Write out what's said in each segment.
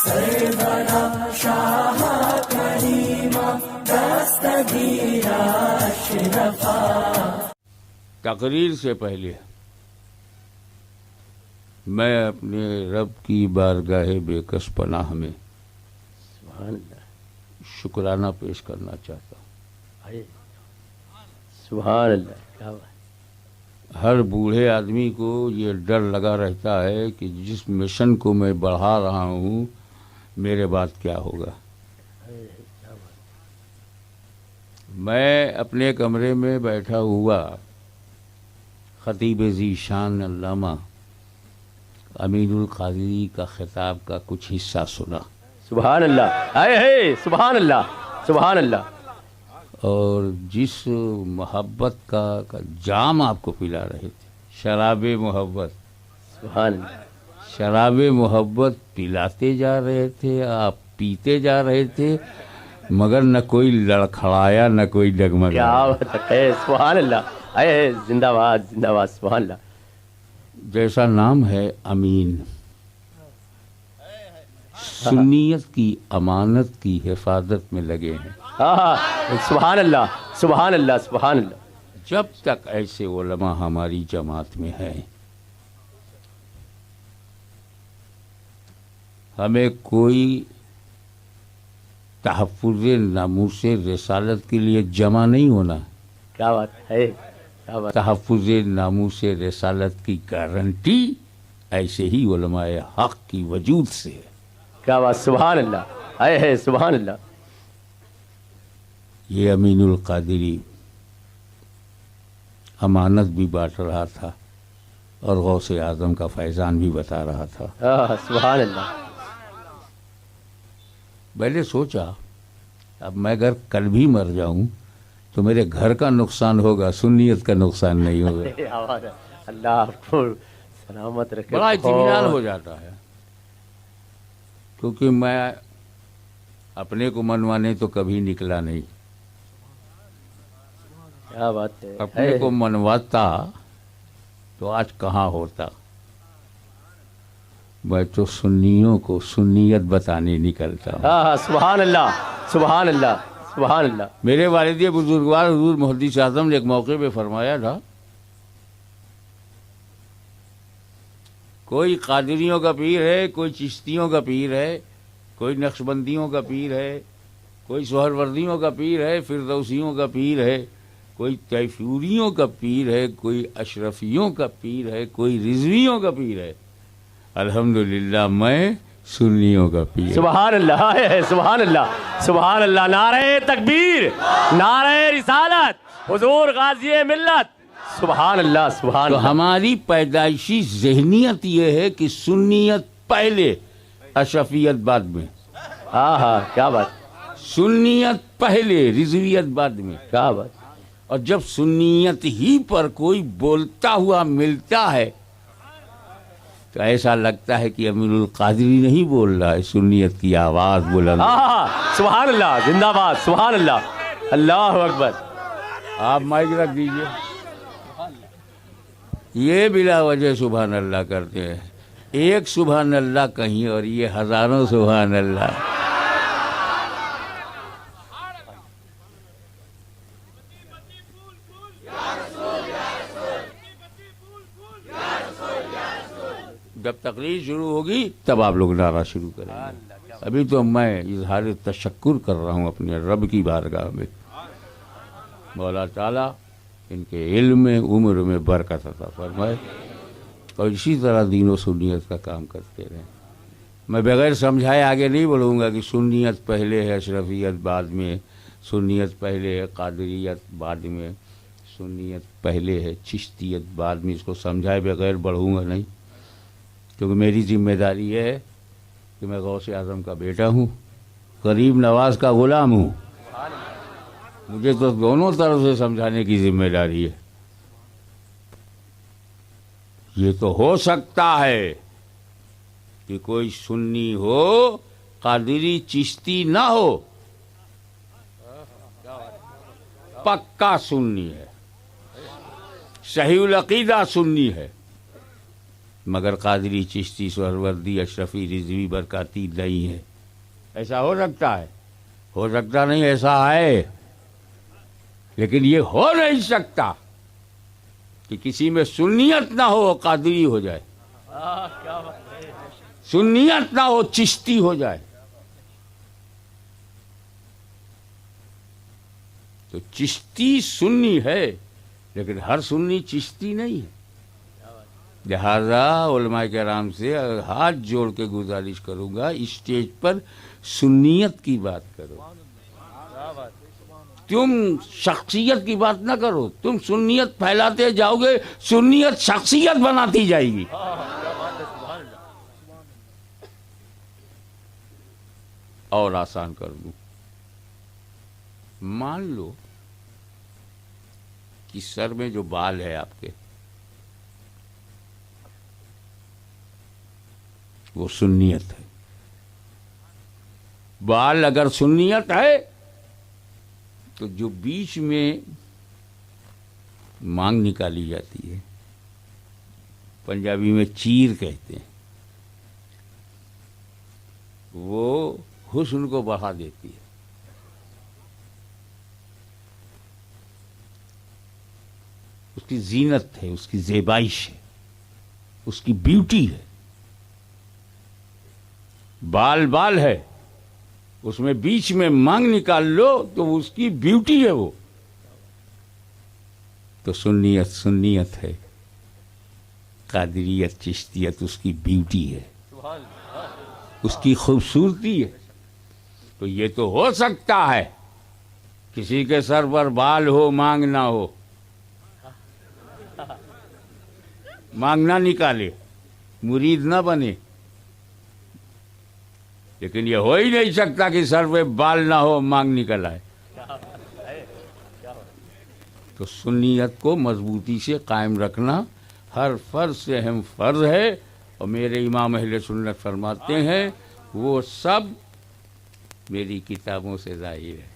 سرورا شاہ کریما دستگیرا اشرفا. تقریر سے پہلے میں اپنے رب کی بارگاہ بے کس پناہ میں سبحان اللہ، شکرانہ پیش کرنا چاہتا ہوں. ارے سبحان اللہ، کیا بات. ہر بوڑھے آدمی کو یہ ڈر لگا رہتا ہے کہ جس مشن کو میں بڑھا رہا ہوں میرے بعد کیا ہوگا. میں اپنے کمرے میں بیٹھا ہوا خطیب ذی شان علامہ امین القادری کا خطاب کا کچھ حصہ سنا، سبحان اللہ، اے سبحان اللہ، سبحان اللہ. اور جس محبت کا جام آپ کو پلا رہے تھے، شراب محبت، سبحان اللہ. شراب محبت پلاتے جا رہے تھے، آپ پیتے جا رہے تھے، مگر نہ کوئی لڑکھڑایا نہ کوئی ڈگمگایا. کیا بات ہے، سبحان اللہ، اے زندہ باد، زندہ باد، سبحان اللہ. جیسا نام ہے امین، سنیت کی امانت کی حفاظت میں لگے ہیں. ہاں، سبحان اللہ، سبحان اللہ، سبحان اللہ. جب تک ایسے علماء ہماری جماعت میں ہیں ہمیں کوئی تحفظ ناموس رسالت کے لیے جمع نہیں ہونا. کیا بات ہے، کیا بات. تحفظ ناموس رسالت کی گارنٹی ایسے ہی علماء حق کی وجود سے ہے. کیا بات، سبحان اللہ، اے سبحان اللہ. یہ امین القادری امانت بھی بانٹ رہا تھا اور غوث اعظم کا فیضان بھی بتا رہا تھا. ہاں، سبحان اللہ. میں نے سوچا اب میں اگر کل بھی مر جاؤں تو میرے گھر کا نقصان ہوگا، سنیت کا نقصان نہیں ہوگا. اللہ آپ کو سلامت رکھے. بڑا اطمینان ہو جاتا ہے، کیونکہ میں اپنے کو منوانے تو کبھی نکلا نہیں. کیا بات ہے. اپنے کو منواتا تو آج کہاں ہوتا. میں تو سنیوں کو سنیت بتانے نکلتا ہوں. ہاں، سبحان اللہ، سبحان اللہ، سبحان اللہ. میرے والد بزرگوار حضور محدث اعظم نے ایک موقع پہ فرمایا تھا، کوئی قادریوں کا پیر ہے، کوئی چشتیوں کا پیر ہے، کوئی نقشبندیوں کا پیر ہے، کوئی سہروردیوں کا پیر ہے، فردوسیوں کا پیر ہے، کوئی تیفوریوں کا پیر ہے، کوئی اشرفیوں کا پیر ہے، کوئی رضویوں کا پیر ہے. الحمدللہ میں سنیوں کا پیر. سبحان اللہ، سبحان اللہ، سبحان اللہ. نعرہ تکبیر، نعرہ رسالت، حضور غازی ملت. سبحان اللہ، سبحان تو اللہ. ہماری پیدائشی ذہنیت یہ ہے کہ سنیت پہلے اشرفیت بعد میں، ہاں ہاں، کیا بات، سنیت پہلے رضویت بعد میں. کیا بات. اور جب سنیت ہی پر کوئی بولتا ہوا ملتا ہے تو ایسا لگتا ہے کہ امین القادری نہیں بول رہا ہے، سنیت کی آواز بلند. ہاں، سبحان اللہ، زندہ باد، سبحان اللہ، اللہ اکبر. آپ مائک رکھ دیجئے. یہ بلا وجہ سبحان اللہ کرتے ہیں، ایک سبحان اللہ کہیں اور یہ ہزاروں سبحان اللہ. جب تقریر شروع ہوگی تب آپ لوگ نعرہ شروع کریں گے. ابھی تو میں اظہار تشکر کر رہا ہوں اپنے رب کی بارگاہ میں. مولا تعالیٰ ان کے علم میں، عمر میں برکت عطا فرمائے اور اسی طرح دین و سنیت کا کام کرتے رہیں. میں بغیر سمجھائے آگے نہیں بڑھوں گا کہ سنیت پہلے ہے، اشرفیت بعد میں، سنیت پہلے ہے، قادریت بعد میں، سنیت پہلے ہے، چشتیت بعد میں. اس کو سمجھائے بغیر بڑھوں گا نہیں، کیونکہ میری ذمہ داری یہ ہے کہ میں غوث اعظم کا بیٹا ہوں، غریب نواز کا غلام ہوں. مجھے تو دونوں طرف سے سمجھانے کی ذمہ داری ہے. یہ تو ہو سکتا ہے کہ کوئی سنی ہو، قادری چشتی نہ ہو، پکا سنی ہے، صحیح العقیدہ سنی ہے، مگر قادری، چشتی، سہروردی، اشرفی، رضوی، برکاتی نہیں ہے۔ ایسا ہو سکتا ہے؟ ہو سکتا نہیں، ایسا ہے، لیکن یہ ہو نہیں سکتا کہ کسی میں سنیت نہ ہو قادری ہو جائے، سنیت نہ ہو چشتی ہو جائے۔ تو چشتی سنی ہے، لیکن ہر سنی چشتی نہیں ہے۔ لہذا علماء کرام سے ہاتھ جوڑ کے گزارش کروں گا، اسٹیج پر سنیت کی بات کرو، تم شخصیت کی بات نہ کرو۔ تم سنیت پھیلاتے جاؤ گے، سنیت شخصیت بناتی جائے گی۔ اور آسان کر دوں، مان لو کہ سر میں جو بال ہے آپ کے، وہ سنیت ہے۔ بال اگر سنیت ہے تو جو بیچ میں مانگ نکالی جاتی ہے، پنجابی میں چیر کہتے ہیں، وہ حسن کو بڑھا دیتی ہے۔ اس کی زینت ہے، اس کی زیبائش ہے، اس کی بیوٹی ہے۔ بال بال ہے، اس میں بیچ میں مانگ نکال لو تو اس کی بیوٹی ہے۔ وہ تو سنیت سنیت ہے، قادریت چشتیت اس کی بیوٹی ہے، اس کی خوبصورتی ہے۔ تو یہ تو ہو سکتا ہے کسی کے سر پر بال ہو، مانگ نہ ہو، مانگ نہ نکالے، مرید نہ بنے، لیکن یہ ہو ہی نہیں سکتا کہ سر پہ بال نہ ہو، مانگ نکل آئے۔ تو سنیت کو مضبوطی سے قائم رکھنا ہر فرض سے اہم فرض ہے، اور میرے امام اہل سنت فرماتے ہیں وہ سب میری کتابوں سے ظاہر ہے۔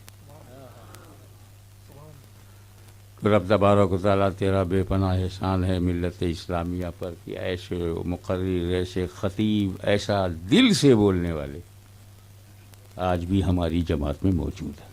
رب تبارک و تعالیٰ تیرا بے پناہ احسان ہے ملت اسلامیہ پر کہ ایسے مقرر، ایسے خطیب، ایسا دل سے بولنے والے آج بھی ہماری جماعت میں موجود ہیں۔